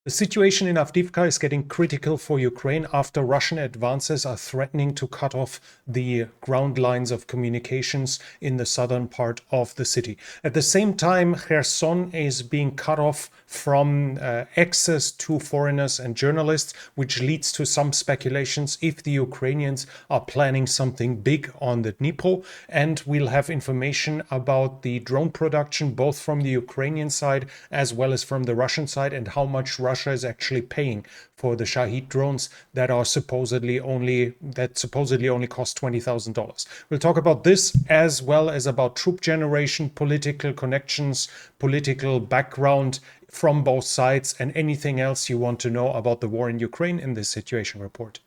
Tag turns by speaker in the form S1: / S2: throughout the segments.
S1: The situation in Avdiivka is getting critical for Ukraine after Russian advances are threatening to cut off the ground lines of communications in the southern part of the city. At the same time, Kherson is being cut off from access to foreigners and journalists, which leads to some speculations if the Ukrainians are planning something big on the Dnipro. And we'll have information about the drone production, both from the Ukrainian side as well as from the Russian side, and how much Russia is actually paying for the Shahid drones that are supposedly only cost $20,000. We'll talk about this as well as about troop generation, political connections, political background from both sides, and anything else you want to know about the war in Ukraine in this situation report.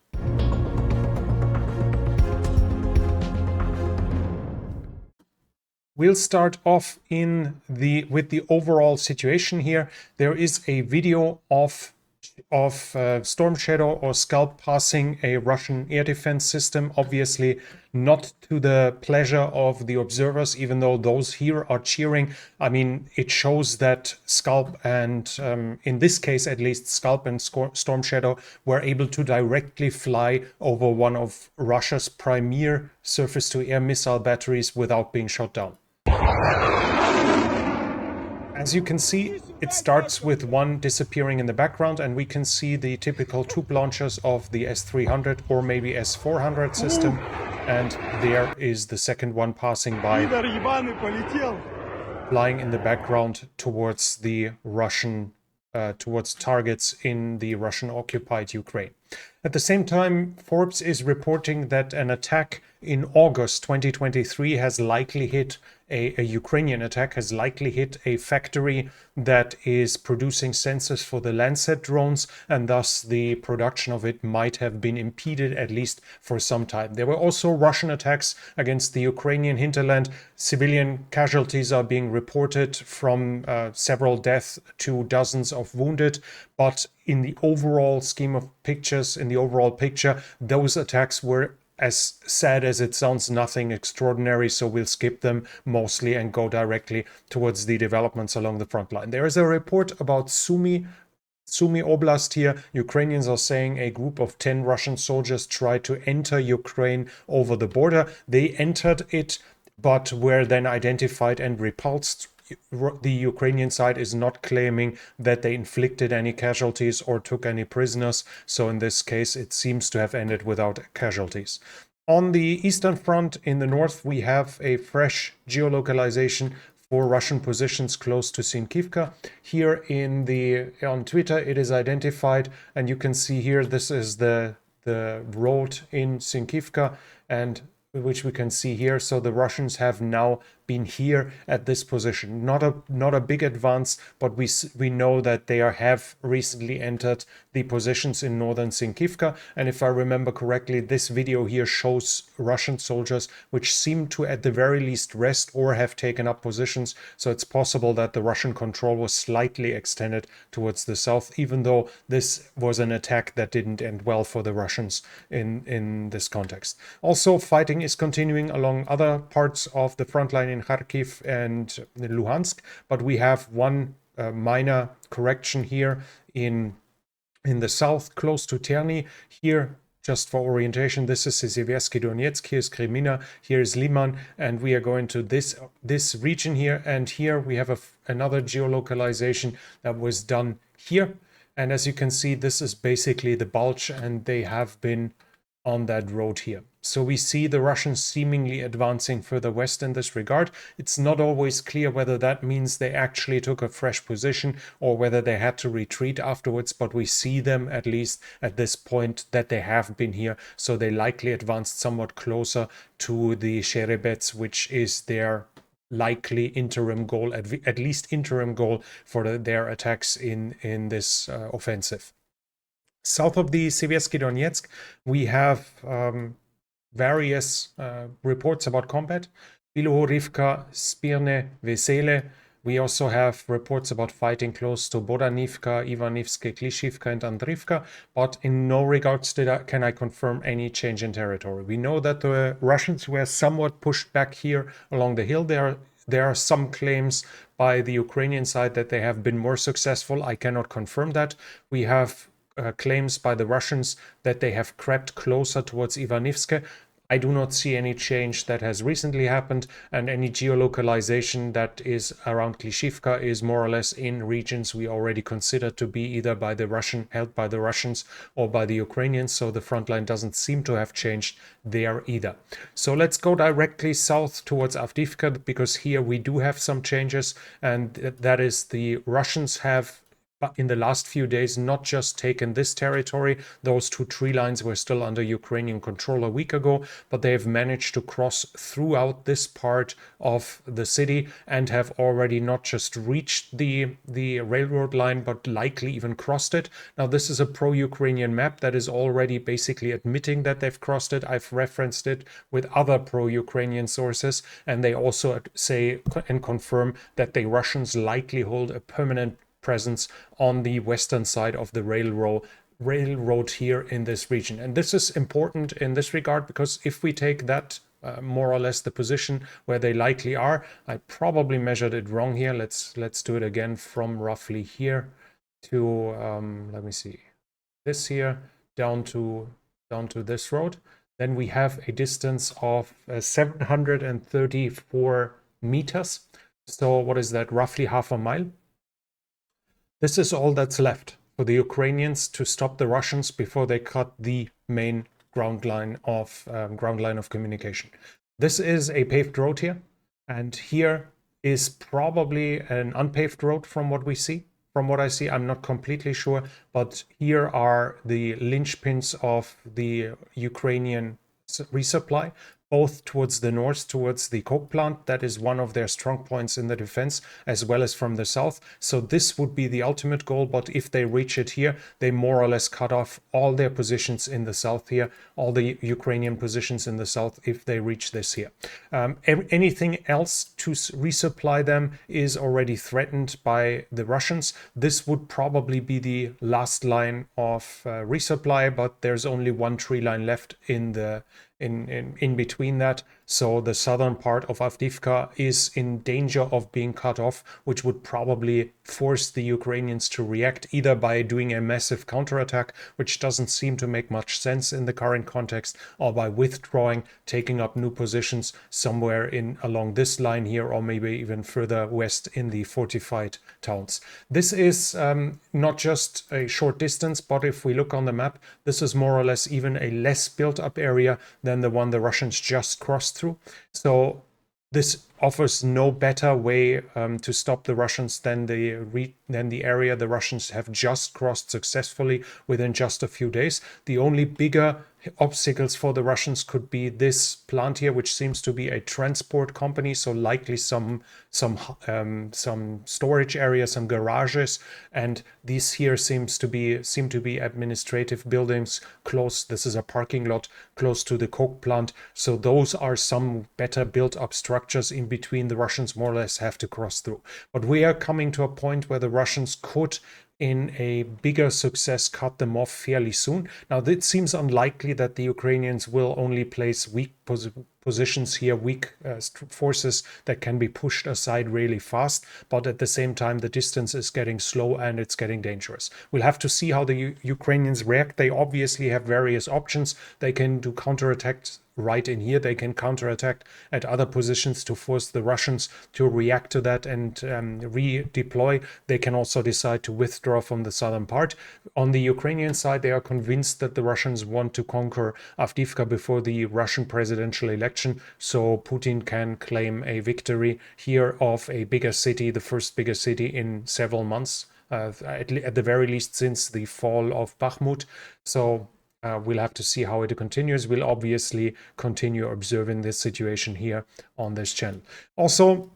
S1: We'll start off with the overall situation here. There is a video of Storm Shadow or Scalp passing a Russian air defense system, obviously not to the pleasure of the observers, even though those here are cheering. I mean, it shows that Scalp and, in this case at least, Scalp and Storm Shadow were able to directly fly over one of Russia's premier surface-to-air missile batteries without being shot down. As you can see, it starts with one disappearing in the background, and we can see the typical troop launchers of the S-300 or maybe S-400 system, and there is the second one passing by, flying in the background towards the Russian, towards targets in the Russian-occupied Ukraine. At the same time, Forbes is reporting that an attack in August 2023 has likely hit a Ukrainian attack has likely hit a factory that is producing sensors for the Lancet drones, and thus the production of it might have been impeded at least for some time. There were also Russian attacks against the Ukrainian hinterland. Civilian casualties are being reported, from several deaths to dozens of wounded, but in the overall scheme of pictures, in the overall picture, those attacks were, as sad as it sounds, nothing extraordinary, so we'll skip them mostly and go directly towards the developments along the front line. There is a report about Sumy Oblast here. Ukrainians are saying a group of 10 Russian soldiers tried to enter Ukraine over the border. They entered it, but were then identified and repulsed. The Ukrainian side is not claiming that they inflicted any casualties or took any prisoners, so in this case it seems to have ended without casualties. On the Eastern Front in the north, we have a fresh geolocalization for Russian positions close to Sinkivka. Here on Twitter it is identified, and you can see here this is the road in Sinkivka, and which we can see here. So the Russians have now been here at this position. Not a big advance, but we know that they have recently entered the positions in northern Sinkivka. And if I remember correctly, this video here shows Russian soldiers which seem to at the very least rest or have taken up positions. So it's possible that the Russian control was slightly extended towards the south, even though this was an attack that didn't end well for the Russians in this context. Also, fighting is continuing along other parts of the front line in Kharkiv and Luhansk, but we have one minor correction here in the south, close to Terny. Here, just for orientation, this is Seversky Donetsk, here's Kremina, here is Liman, and we are going to this region here, and here we have another geolocalization that was done here. And as you can see, this is basically the Bulge, and they have been on that road here. So we see the Russians seemingly advancing further west in this regard. It's not always clear whether that means they actually took a fresh position or whether they had to retreat afterwards, but we see them at least at this point that they have been here. So they likely advanced somewhat closer to the Sherebets, which is their likely interim goal, at least interim goal for their attacks in this offensive. South of the Seversky Donetsk, we have various reports about combat. Bilohorivka, Spirne, Vesele. We also have reports about fighting close to Bodanivka, Ivanivske, Klishivka, and Andrivka, but in no regards can I confirm any change in territory. We know that the Russians were somewhat pushed back here along the hill. There are some claims by the Ukrainian side that they have been more successful. I cannot confirm that. We have claims by the Russians that they have crept closer towards Ivanivske. I do not see any change that has recently happened, and any geolocalization that is around Klishivka is more or less in regions we already consider to be either by the held by the Russians or by the Ukrainians, so the front line doesn't seem to have changed there either. So let's go directly south towards Avdiivka, because here we do have some changes, and that is the Russians have in the last few days not just taken this territory. Those two tree lines were still under Ukrainian control a week ago, but they have managed to cross throughout this part of the city and have already not just reached the railroad line, but likely even crossed it. Now, this is a pro-Ukrainian map that is already basically admitting that they've crossed it. I've referenced it with other pro-Ukrainian sources, and they also say and confirm that the Russians likely hold a permanent presence on the western side of the railroad here in this region. And this is important in this regard, because if we take that more or less the position where they likely are, I probably measured it wrong here. Let's do it again from roughly here to let me see, this here down to this road. Then we have a distance of 734 meters. So what is that? Roughly half a mile. This is all that's left for the Ukrainians to stop the Russians before they cut the main ground line of communication. This is a paved road here, and here is probably an unpaved road from what we see. From what I see, I'm not completely sure, but here are the linchpins of the Ukrainian resupply, both towards the north, towards the coke plant. That is one of their strong points in the defense, as well as from the south. So this would be the ultimate goal, but if they reach it here, they more or less cut off all their positions in the south here, all the Ukrainian positions in the south, if they reach this here. Anything else to resupply them is already threatened by the Russians. This would probably be the last line of resupply, but there's only one tree line left in between that. So the southern part of Avdiivka is in danger of being cut off, which would probably force the Ukrainians to react either by doing a massive counterattack, which doesn't seem to make much sense in the current context, or by withdrawing, taking up new positions somewhere along this line here, or maybe even further west in the fortified towns. This is not just a short distance, but if we look on the map, this is more or less even a less built up area than the one the Russians just crossed through. So this offers no better way to stop the Russians than the area the Russians have just crossed successfully within just a few days. The only bigger obstacles for the Russians could be this plant here, which seems to be a transport company, so likely some storage area, some garages, and these here seem to be administrative buildings close. This is a parking lot close to the coke plant, so those are some better built up structures in between the Russians more or less have to cross through. But we are coming to a point where the Russians could, in a bigger success, cut them off fairly soon. Now, it seems unlikely that the Ukrainians will only place weak positions here, weak forces that can be pushed aside really fast, but at the same time the distance is getting slow and it's getting dangerous. We'll have to see how the Ukrainians react. They obviously have various options. They can do counterattacks right in here. They can counterattack at other positions to force the Russians to react to that and redeploy. They can also decide to withdraw from the southern part. On the Ukrainian side, they are convinced that the Russians want to conquer Avdiivka before the Russian presidential election, so Putin can claim a victory here of a bigger city, the first bigger city in several months, at the very least since the fall of Bakhmut. So we'll have to see how it continues. We'll obviously continue observing this situation here on this channel. Also,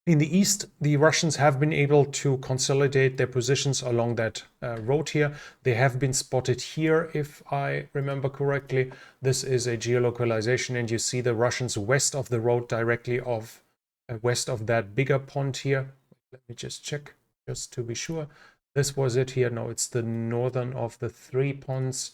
S1: in the east, the Russians have been able to consolidate their positions along that road here. They have been spotted here, if I remember correctly. This is a geolocalization, and you see the Russians west of the road, directly west of that bigger pond here. Let me just check, just to be sure. This was it here. No, it's the northern of the three ponds.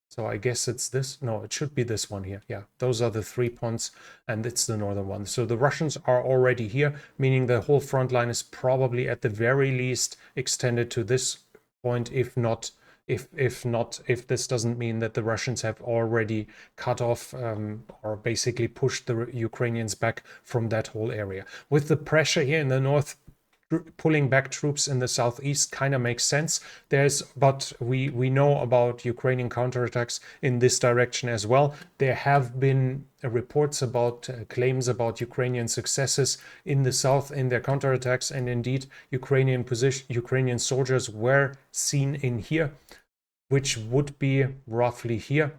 S1: So I guess it's this. No, it should be this one here. Yeah, those are the 3 points, and it's the northern one. So the Russians are already here, meaning the whole front line is probably at the very least extended to this point, if not, if this doesn't mean that the Russians have already cut off or basically pushed the Ukrainians back from that whole area. With the pressure here in the north, pulling back troops in the southeast kind of makes sense. But we know about Ukrainian counterattacks in this direction as well. There have been reports about claims about Ukrainian successes in the south in their counterattacks, and indeed Ukrainian soldiers were seen in here, which would be roughly here.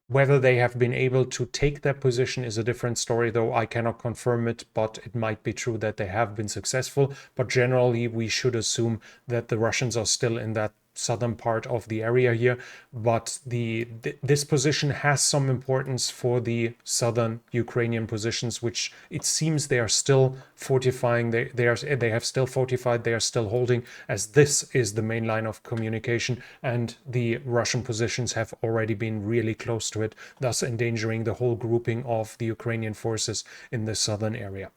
S1: Whether they have been able to take that position is a different story, though I cannot confirm it, but it might be true that they have been successful. But generally, we should assume that the Russians are still in that southern part of the area here, but this position has some importance for the southern Ukrainian positions, which it seems they are still fortifying. They have still fortified. They are still holding, as this is the main line of communication, and the Russian positions have already been really close to it, thus endangering the whole grouping of the Ukrainian forces in the southern area.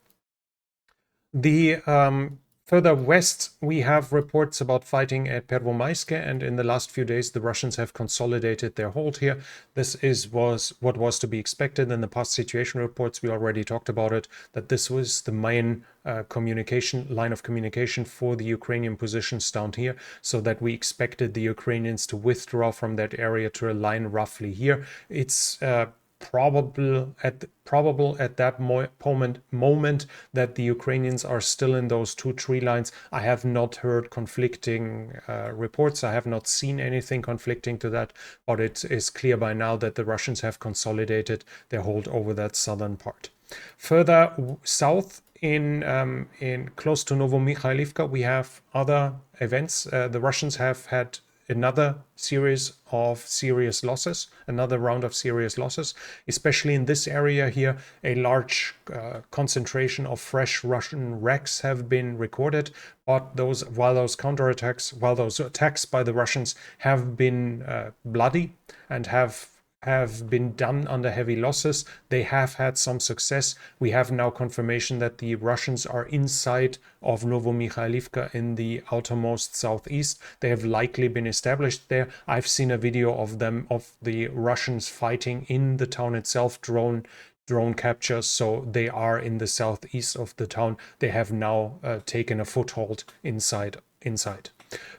S1: The further west, we have reports about fighting at Pervomaiske, and in the last few days, the Russians have consolidated their hold here. This was what was to be expected in the past situation reports. We already talked about it, that this was the main line of communication for the Ukrainian positions down here, so that we expected the Ukrainians to withdraw from that area to a line roughly here. It's probable at that moment that the Ukrainians are still in those 2 tree lines. I have not heard conflicting reports. I have not seen anything conflicting to that, but it is clear by now that the Russians have consolidated their hold over that southern part. Further south, in close to Novomikhailivka, we have other events. The Russians have had another series of serious losses, another round of serious losses, especially in this area here. A large concentration of fresh Russian wrecks have been recorded, but those attacks by the Russians have been bloody and have been done under heavy losses. They have had some success. We have now confirmation that the Russians are inside of Novomikhailivka in the outermost southeast. They have likely been established there. I've seen a video of the Russians fighting in the town itself, drone capture, so they are in the southeast of the town. They have now taken a foothold inside.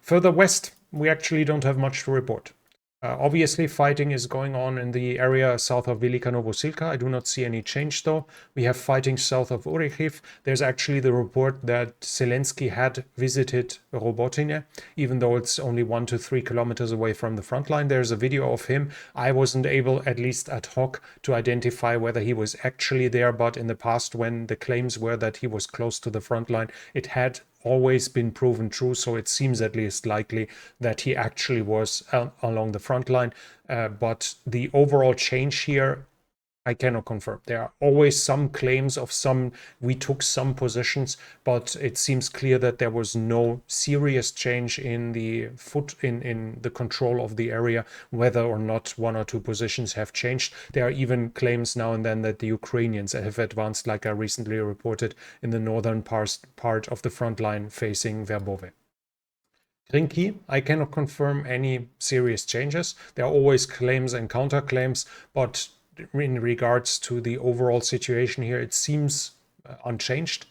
S1: Further west, we actually don't have much to report. Obviously, fighting is going on in the area south of Velika Novosilka. I do not see any change, though. We have fighting south of Orikhiv. There's actually the report that Zelensky had visited Robotine, even though it's only 1 to 3 kilometers away from the front line. There's a video of him. I wasn't able, at least ad hoc, to identify whether he was actually there, but in the past, when the claims were that he was close to the front line, it had always been proven true, so it seems at least likely that he actually was along the front line. But the overall change here, I cannot confirm. There are always some claims of we took some positions, but it seems clear that there was no serious change in the in the control of the area, whether or not 1 or 2 positions have changed. There are even claims now and then that the Ukrainians have advanced, like I recently reported, in the northern part of the front line facing Verbove. Rinki, I cannot confirm any serious changes. There are always claims and counterclaims, but in regards to the overall situation here, it seems unchanged.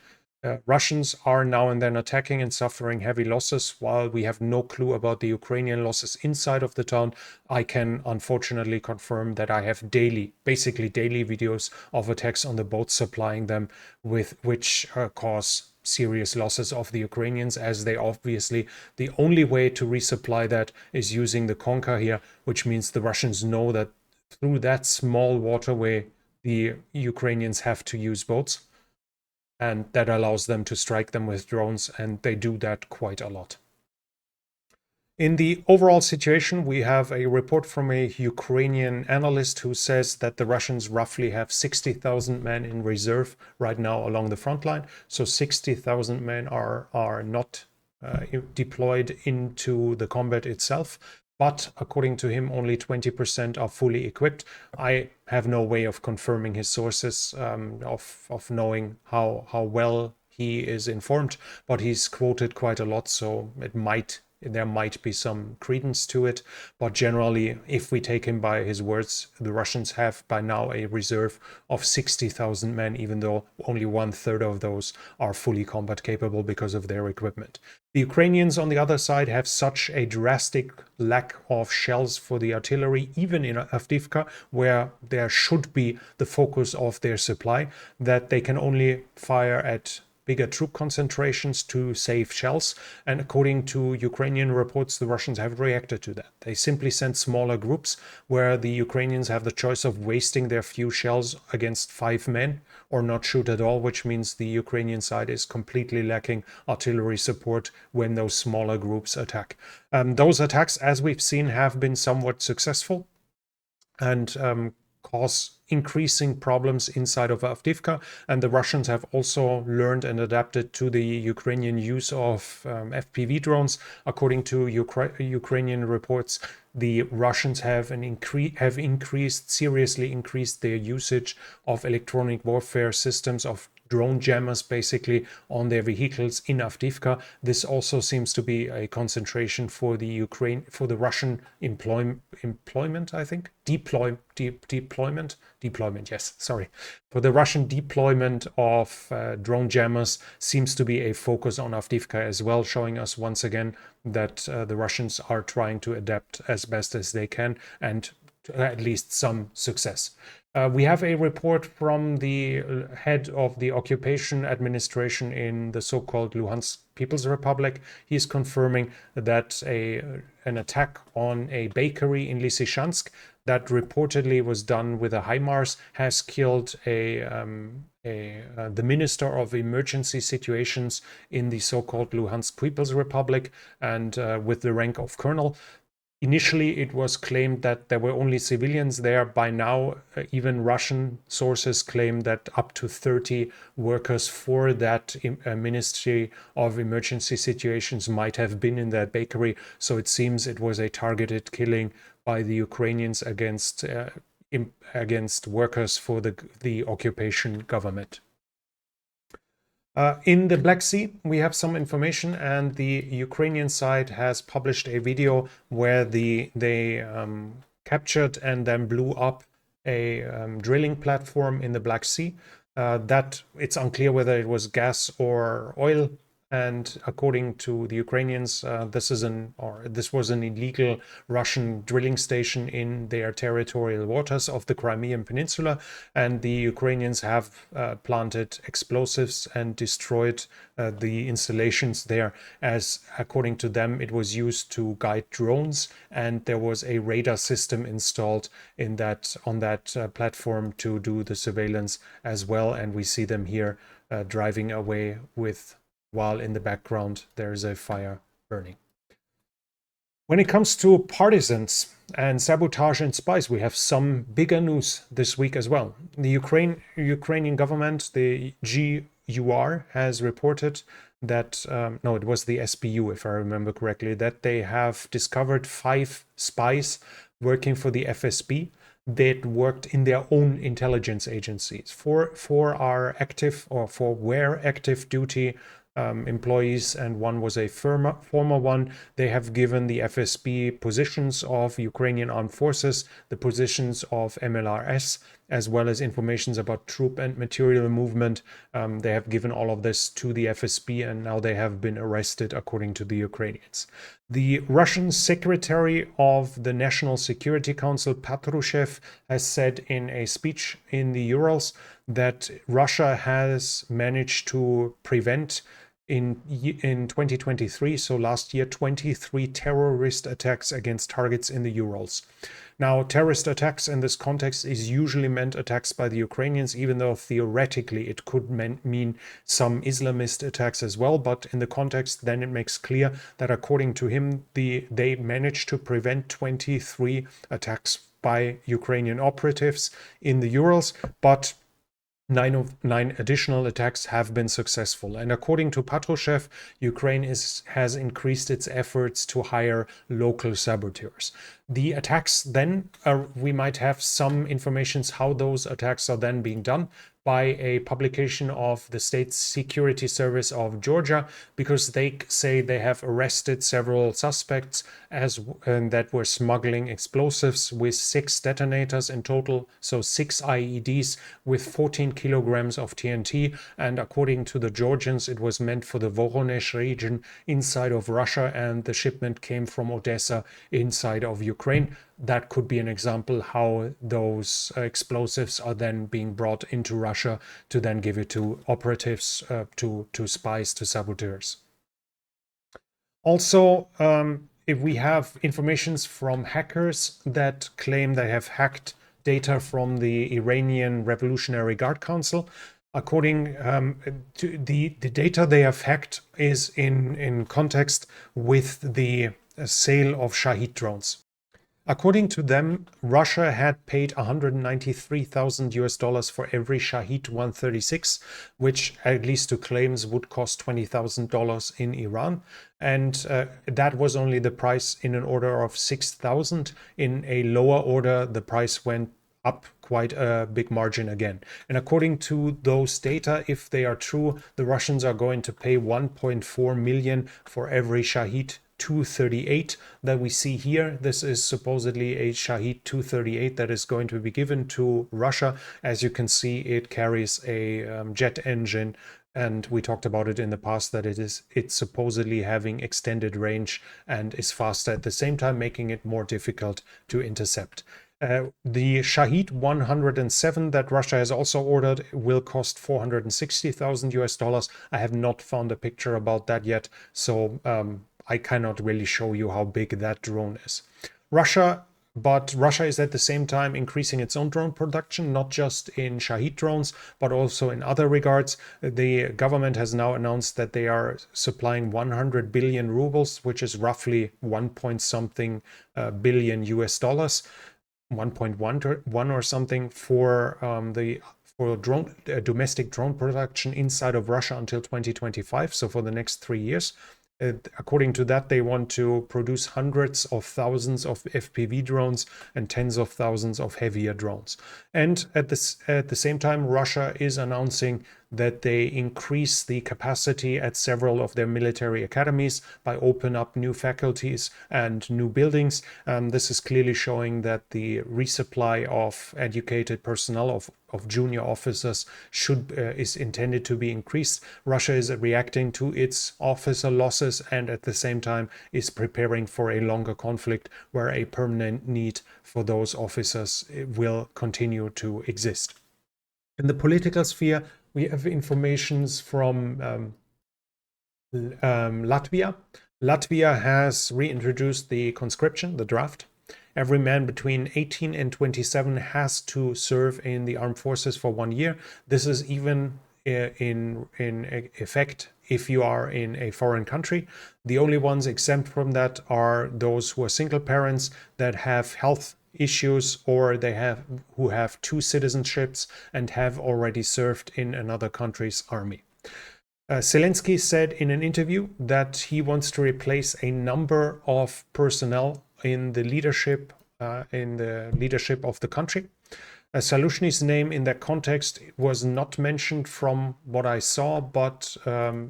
S1: Russians are now and then attacking and suffering heavy losses, while we have no clue about the Ukrainian losses inside of the town. I can unfortunately confirm that I have basically daily videos of attacks on the boats supplying them, with which cause serious losses of the Ukrainians, as they obviously, the only way to resupply that is using the Konka here, which means the Russians know that through that small waterway, the Ukrainians have to use boats, and that allows them to strike them with drones, and they do that quite a lot. In the overall situation, we have a report from a Ukrainian analyst who says that the Russians roughly have 60,000 men in reserve right now along the front line. So 60,000 men are not deployed into the combat itself. but according to him, only 20% are fully equipped. I have no way of confirming his sources, of knowing how well he is informed, but he's quoted quite a lot, so there might be some credence to it. But generally, if we take him by his words, the Russians have by now a reserve of 60,000 men, even though only 1/3 of those are fully combat capable because of their equipment. The Ukrainians, on the other side, have such a drastic lack of shells for the artillery, even in Avdiivka, where there should be the focus of their supply, that they can only fire at bigger troop concentrations to save shells. And according to Ukrainian reports, the Russians have reacted to that. They simply sent smaller groups where the Ukrainians have the choice of wasting their few shells against 5 men or not shoot at all, which means the Ukrainian side is completely lacking artillery support when those smaller groups attack. Those attacks, as we've seen, have been somewhat successful and cause increasing problems inside of Avdiivka. And the Russians have also learned and adapted to the Ukrainian use of FPV drones. According to Ukrainian reports, the Russians have seriously increased their usage of electronic warfare systems, of drone jammers basically on their vehicles in Avdiivka. This also seems to be a concentration for the Russian employment, I think. Deployment, yes, sorry. For the Russian deployment of drone jammers seems to be a focus on Avdiivka as well, showing us once again that the Russians are trying to adapt as best as they can, and at least some success. We have a report from the head of the occupation administration in the so-called Luhansk People's Republic. He is confirming that an attack on a bakery in Lysychansk that reportedly was done with a HIMARS has killed the Minister of Emergency Situations in the so-called Luhansk People's Republic, and with the rank of colonel. Initially, it was claimed that there were only civilians there. By now, even Russian sources claim that up to 30 workers for that Ministry of Emergency Situations might have been in that bakery. So it seems it was a targeted killing by the Ukrainians against workers for the occupation government. In the Black Sea, we have some information, and the Ukrainian side has published a video where they captured and then blew up a drilling platform in the Black Sea. That it's unclear whether it was gas or oil. And according to the Ukrainians, this was an illegal Russian drilling station in their territorial waters of the Crimean Peninsula. And the Ukrainians have planted explosives and destroyed the installations there, as according to them, it was used to guide drones. And there was a radar system installed on that platform to do the surveillance as well. And we see them here driving away while in the background there is a fire burning. When it comes to partisans and sabotage and spies, we have some bigger news this week as well. The Ukrainian government, the GUR, has reported that, no, it was the SBU, if I remember correctly, that they have discovered 5 spies working for the FSB that worked in their own intelligence agencies. 4 were active duty employees, and 1 was a former one. They have given the FSB positions of Ukrainian armed forces, the positions of MLRS, as well as informations about troop and material movement. They have given all of this to the FSB, and now they have been arrested, according to the Ukrainians. The Russian Secretary of the National Security Council, Patrushev, has said in a speech in the Urals that Russia has managed to prevent in 2023, so last year, 23 terrorist attacks against targets in the Urals. Now, terrorist attacks in this context is usually meant attacks by the Ukrainians, even though theoretically it could mean some Islamist attacks as well. But in the context, then it makes clear that according to him, they managed to prevent 23 attacks by Ukrainian operatives in the Urals. But Nine additional attacks have been successful. And according to Patrushev, Ukraine has increased its efforts to hire local saboteurs. The attacks then, we might have some information how those attacks are then being done by a publication of the State Security Service of Georgia, because they say they have arrested several suspects that were smuggling explosives with 6 detonators in total, so 6 IEDs with 14 kilograms of TNT. And according to the Georgians, it was meant for the Voronezh region inside of Russia, and the shipment came from Odessa inside of Ukraine. That could be an example how those explosives are then being brought into Russia to then give it to operatives, to spies, to saboteurs. Also, if we have informations from hackers that claim they have hacked data from the Iranian Revolutionary Guard Council. According to the data they have hacked is in context with the sale of Shahid drones. According to them, Russia had paid $193,000 for every Shahid 136, which, at least to claims, would cost $20,000 in Iran. And that was only the price in an order of 6,000. In a lower order, the price went up quite a big margin again. And according to those data, if they are true, the Russians are going to pay 1.4 million for every Shahid 238 that we see here. This is supposedly a Shahid 238 that is going to be given to Russia. As you can see, it carries a jet engine, and we talked about it in the past that it's supposedly having extended range and is faster at the same time, making it more difficult to intercept. The Shahid 107 that Russia has also ordered will cost $460,000. I have not found a picture about that yet, so I cannot really show you how big that drone is. Russia is at the same time increasing its own drone production, not just in Shahid drones, but also in other regards. The government has now announced that they are supplying 100 billion rubles, which is roughly 1 point something billion US dollars, 1.1 or something for domestic drone production inside of Russia until 2025, so for the next 3 years. According to that, they want to produce hundreds of thousands of FPV drones and tens of thousands of heavier drones. And at the same time, Russia is announcing that they increase the capacity at several of their military academies by open up new faculties and new buildings. This is clearly showing that the resupply of educated personnel, of junior officers, is intended to be increased. Russia is reacting to its officer losses and at the same time is preparing for a longer conflict where a permanent need for those officers will continue to exist. In the political sphere, we have informations from Latvia. Latvia has reintroduced the conscription, the draft. Every man between 18 and 27 has to serve in the armed forces for 1 year. This is even in effect if you are in a foreign country. The only ones exempt from that are those who are single parents that have health issues, or who have 2 citizenships and have already served in another country's army. Zelensky said in an interview that he wants to replace a number of personnel in the leadership of the country. Salushny's name in that context was not mentioned from what I saw, but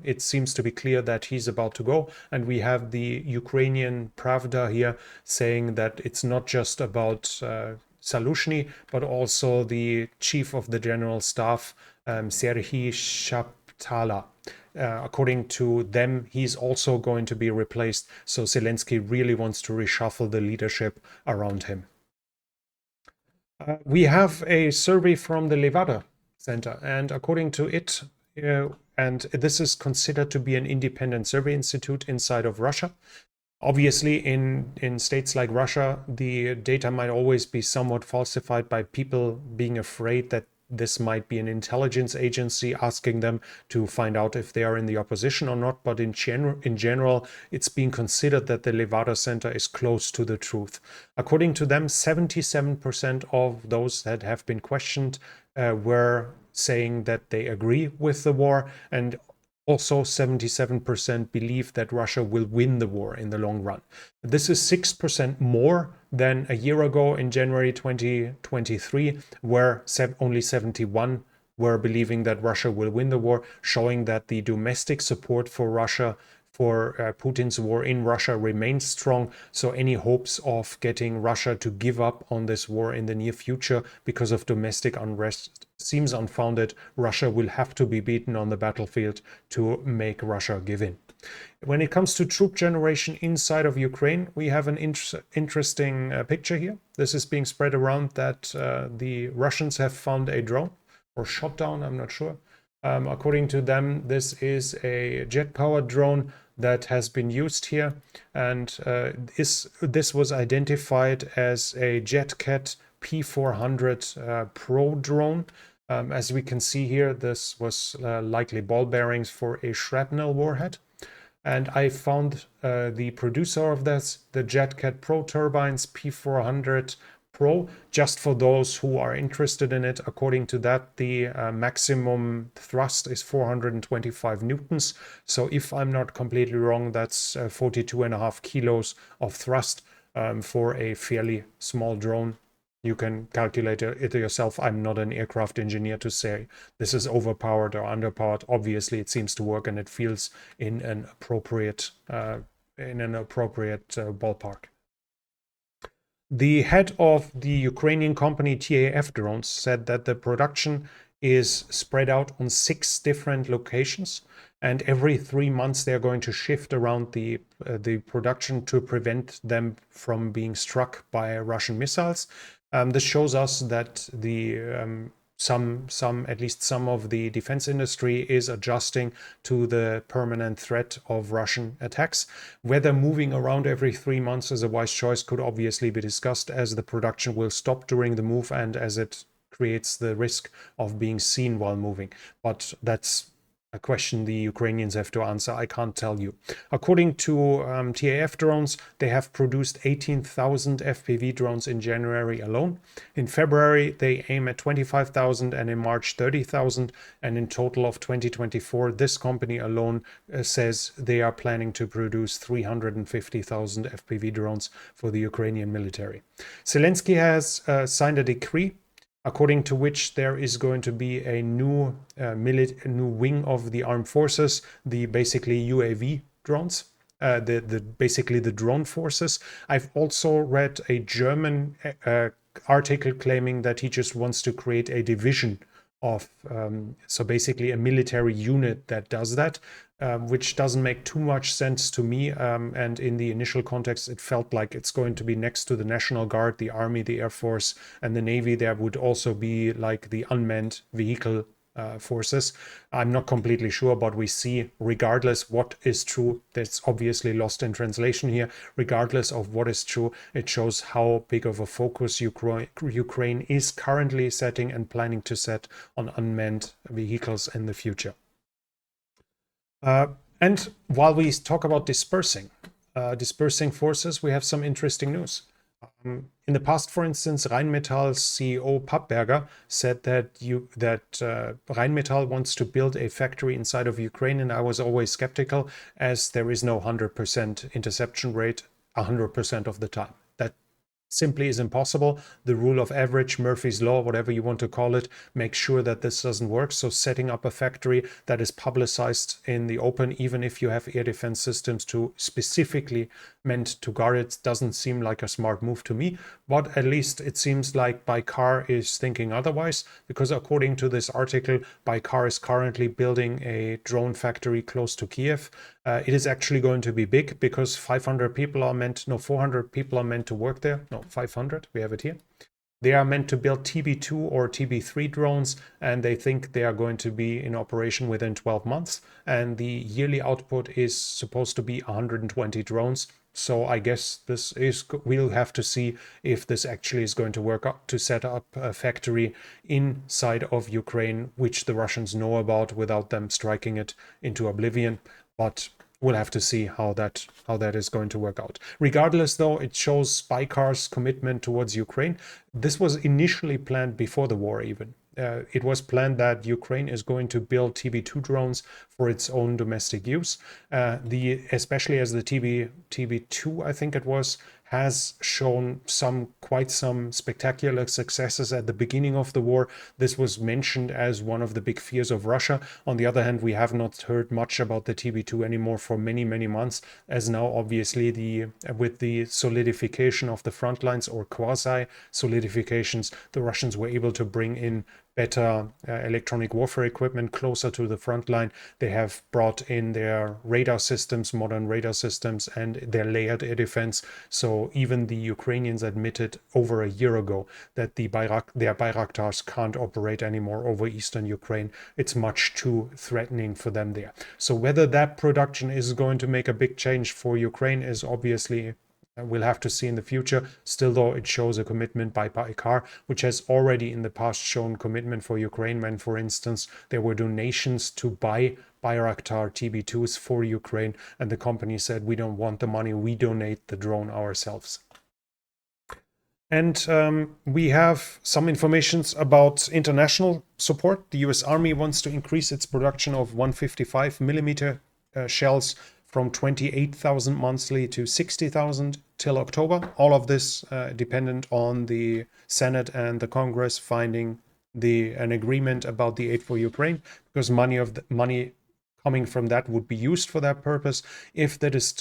S1: it seems to be clear that he's about to go. And we have the Ukrainian Pravda here saying that it's not just about Salushny, but also the chief of the general staff, Serhiy Shaptala. According to them, he's also going to be replaced. So Zelensky really wants to reshuffle the leadership around him. We have a survey from the Levada Center, and according to it, and this is considered to be an independent survey institute inside of Russia. Obviously, in states like Russia, the data might always be somewhat falsified by people being afraid that this might be an intelligence agency asking them to find out if they are in the opposition or not. But in general, it's being considered that the Levada Center is close to the truth. According to them, 77% of those that have been questioned were saying that they agree with the war, and also 77% believe that Russia will win the war in the long run. This is 6% more than a year ago in January 2023, where only 71 were believing that Russia will win the war, showing that the domestic support for Russia, for Putin's war in Russia, remains strong. So any hopes of getting Russia to give up on this war in the near future because of domestic unrest seems unfounded. Russia will have to be beaten on the battlefield to make Russia give in. When it comes to troop generation inside of Ukraine, we have an interesting picture here. This is being spread around that the Russians have found a drone, or shot down, I'm not sure. According to them, this is a jet-powered drone that has been used here, and this was identified as a JetCat P400 Pro drone. As we can see here, this was likely ball bearings for a shrapnel warhead. And I found the producer of this, the JetCat Pro Turbines P400 Pro, just for those who are interested in it. According to that, the maximum thrust is 425 newtons. So if I'm not completely wrong, that's 42.5 kilos of thrust for a fairly small drone. You can calculate it yourself. I'm not an aircraft engineer to say this is overpowered or underpowered. Obviously, it seems to work, and it feels in an appropriate ballpark. The head of the Ukrainian company TAF Drones said that the production is spread out on 6 different locations, and every 3 months they're going to shift around the production to prevent them from being struck by Russian missiles. This shows us that the at least some of the defense industry is adjusting to the permanent threat of Russian attacks. Whether moving around every 3 months is a wise choice could obviously be discussed, as the production will stop during the move and as it creates the risk of being seen while moving. But that's a question the Ukrainians have to answer. I can't tell you. According to TAF Drones, they have produced 18,000 FPV drones in January alone. In February, they aim at 25,000, and in March, 30,000. And in total of 2024, this company alone says they are planning to produce 350,000 FPV drones for the Ukrainian military. Zelensky has signed a decree according to which there is going to be a new wing of the armed forces, the basically UAV drones, basically the drone forces. I've also read a German article claiming that he just wants to create a division of, so basically a military unit that does that, which doesn't make too much sense to me. And in the initial context, it felt like it's going to be next to the National Guard, the Army, the Air Force, and the Navy. There would also be like the unmanned vehicle forces. I'm not completely sure, but we see, regardless what is true, that's obviously lost in translation here. Regardless of what is true, it shows how big of a focus Ukraine is currently setting and planning to set on unmanned vehicles in the future. And while we talk about dispersing forces, we have some interesting news. In the past, for instance, Rheinmetall's CEO Pappberger said that Rheinmetall wants to build a factory inside of Ukraine, and I was always skeptical, as there is no 100% interception rate 100% of the time. That simply is impossible. The rule of average, Murphy's Law, whatever you want to call it, makes sure that this doesn't work. So setting up a factory that is publicized in the open, even if you have air defense systems to specifically meant to guard it, doesn't seem like a smart move to me. But at least it seems like Baykar is thinking otherwise, because according to this article, Baykar is currently building a drone factory close to Kiev. It is actually going to be big, because 400 people are meant to work there. No, 500, we have it here. They are meant to build TB2 or TB3 drones, and they think they are going to be in operation within 12 months. And the yearly output is supposed to be 120 drones. So I guess we'll have to see if this actually is going to work out to set up a factory inside of Ukraine, which the Russians know about without them striking it into oblivion. But we'll have to see how that is going to work out. Regardless, though, it shows Baykar's commitment towards Ukraine. This was initially planned before the war even. it was planned that Ukraine is going to build TB2 drones for its own domestic use. Especially as the TB2, I think it was, has shown quite some spectacular successes at the beginning of the war. This was mentioned as one of the big fears of Russia. On the other hand, we have not heard much about the TB2 anymore for many, many months, as now obviously with the solidification of the front lines, or quasi solidifications, the Russians were able to bring in better electronic warfare equipment closer to the front line. They have brought in their radar systems, modern radar systems, and their layered air defense. So even the Ukrainians admitted over a year ago that their Bayraktars can't operate anymore over eastern Ukraine. It's much too threatening for them there. So whether that production is going to make a big change for Ukraine is obviously we'll have to see in the future. Still, though, it shows a commitment by Baykar, which has already in the past shown commitment for Ukraine when, for instance, there were donations to buy Bayraktar TB2s for Ukraine, and the company said, we don't want the money, we donate the drone ourselves. And we have some information about international support. The US Army wants to increase its production of 155mm shells from 28,000 monthly to 60,000 till October. All of this dependent on the Senate and the Congress finding an agreement about the aid for Ukraine, because money coming from that would be used for that purpose. If that is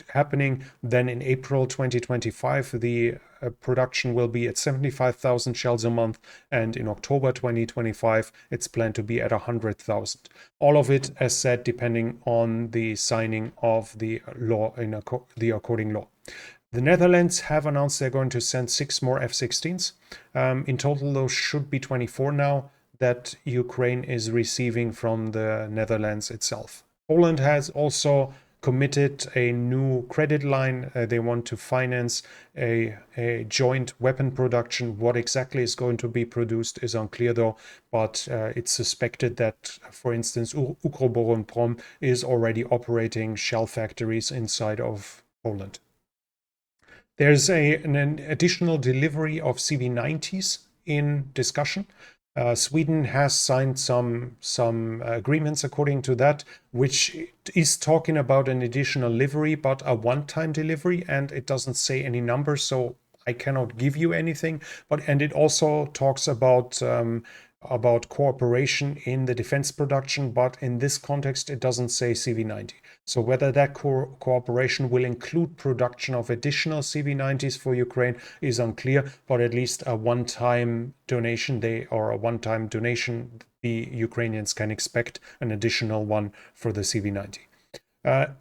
S1: happening, then in April 2025, the production will be at 75,000 shells a month, and in October 2025, it's planned to be at 100,000. All of it, as said, depending on the signing of the law in the according law. The Netherlands have announced they're going to send 6 more F-16s. In total, those should be 24 now that Ukraine is receiving from the Netherlands itself. Poland has also committed a new credit line. They want to finance a joint weapon production. What exactly is going to be produced is unclear though, but it's suspected that, for instance, Ukroboronprom is already operating shell factories inside of Poland. There's an additional delivery of CV90s in discussion. Sweden has signed some agreements according to that, which is talking about an additional delivery, but a one-time delivery, and it doesn't say any numbers, so I cannot give you anything. And it also talks about cooperation in the defense production, but in this context, it doesn't say CV90. So whether that cooperation will include production of additional CV90s for Ukraine is unclear, but at least a one-time donation, the Ukrainians can expect an additional one for the CV90.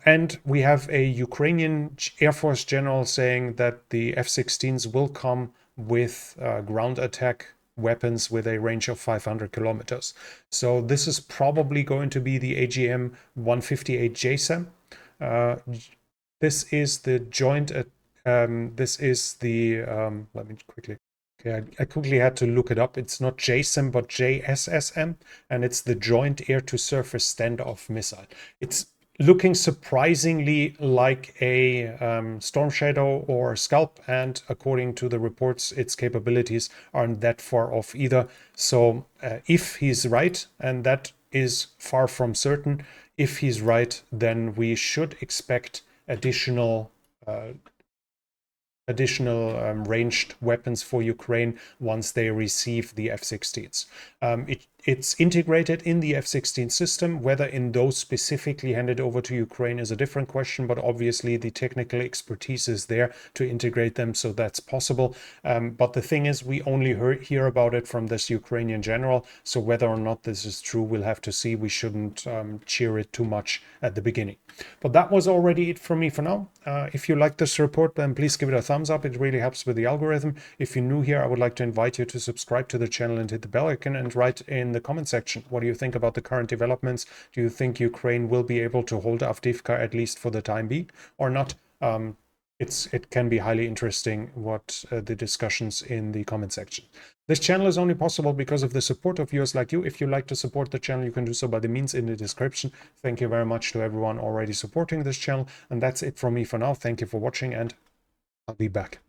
S1: And we have a Ukrainian Air Force general saying that the F-16s will come with ground attack weapons with a range of 500 kilometers. So this is probably going to be the AGM-158 JASSM. This is the joint, let me quickly, okay, I quickly had to look it up. It's not JASSM, but JSSM, and it's the Joint Air-to-Surface Standoff Missile. It's looking surprisingly like a Storm Shadow or Scalp, and according to the reports, its capabilities aren't that far off either. So if he's right, and that is far from certain, if he's right, then we should expect additional ranged weapons for Ukraine once they receive the F-16s. It's integrated in the F-16 system. Whether in those specifically handed over to Ukraine is a different question, but obviously the technical expertise is there to integrate them, so that's possible. But the thing is, we only hear about it from this Ukrainian general, so whether or not this is true, we'll have to see. We shouldn't cheer it too much at the beginning. But that was already it from me for now. If you like this report, then please give it a thumbs up. It really helps with the algorithm. If you're new here, I would like to invite you to subscribe to the channel and hit the bell icon, and write in the comment section, what do you think about the current developments? Do you think Ukraine will be able to hold Avdiivka, at least for the time being, or not? It can be highly interesting what the discussions in the comment section. This channel is only possible because of the support of viewers like you. If you like to support the channel, you can do so by the means in the description. Thank you very much to everyone already supporting this channel. And that's it from me for now. Thank you for watching, and I'll be back.